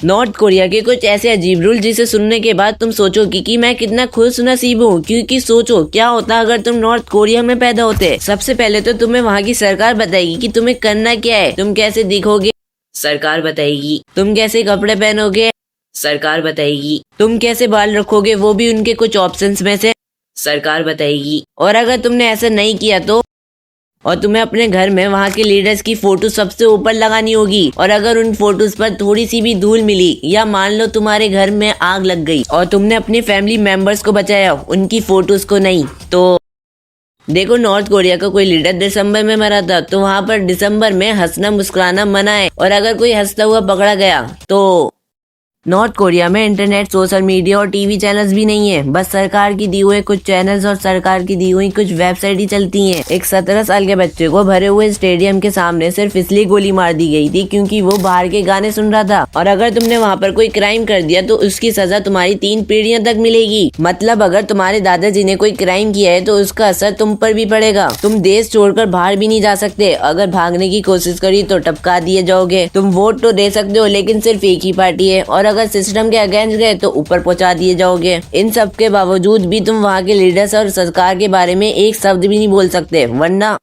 North Korea के कुछ ऐसे अजीब रूल जिसे सुनने के बाद तुम सोचोगे कि मैं कितना खुश नसीब हूँ, क्योंकि सोचो क्या होता अगर तुम नॉर्थ कोरिया में पैदा होते। सबसे पहले तो तुम्हें वहाँ की सरकार बताएगी कि तुम्हें करना क्या है, तुम कैसे दिखोगे, सरकार बताएगी, तुम कैसे कपड़े पहनोगे, सरकार बताएगी, तुम कैसे बाल रखोगे वो भी उनके कुछ ऑप्शंस में से सरकार बताएगी। और अगर तुमने ऐसा नहीं किया तो और तुम्हें अपने घर में वहाँ के लीडर्स की फोटो सबसे ऊपर लगानी होगी, और अगर उन फोटोज पर थोड़ी सी भी धूल मिली या मान लो तुम्हारे घर में आग लग गई और तुमने अपने फैमिली मेंबर्स को बचाया, उनकी फोटोज को नहीं, तो देखो नॉर्थ कोरिया का कोई लीडर दिसंबर में मरा था तो वहाँ पर दिसंबर में हंसना मुस्कुराना मना है, और अगर कोई हंसता हुआ पकड़ा गया तो नॉर्थ कोरिया में इंटरनेट, सोशल मीडिया और टीवी चैनल्स भी नहीं है, बस सरकार की दी हुए कुछ चैनल्स और सरकार की दी हुई कुछ वेबसाइट ही चलती हैं। एक 17 साल के बच्चे को भरे हुए स्टेडियम के सामने सिर्फ इसलिए गोली मार दी गई थी क्योंकि वो बाहर के गाने सुन रहा था, और अगर तुमने वहाँ पर कोई क्राइम कर दिया तो उसकी सजा तुम्हारी 3 पीढ़ियों तक मिलेगी। मतलब अगर तुम्हारे दादाजी ने कोई क्राइम किया है तो उसका असर तुम पर भी पड़ेगा। तुम देश छोड़कर बाहर भी नहीं जा सकते, अगर भागने की कोशिश करी तो टपका दिए जाओगे। तुम वोट तो दे सकते हो लेकिन सिर्फ एक ही पार्टी है, और अगर सिस्टम के अगेंस्ट गए तो ऊपर पहुंचा दिए जाओगे। इन सब के बावजूद भी तुम वहाँ के लीडर्स और सरकार के बारे में एक शब्द भी नहीं बोल सकते, वरना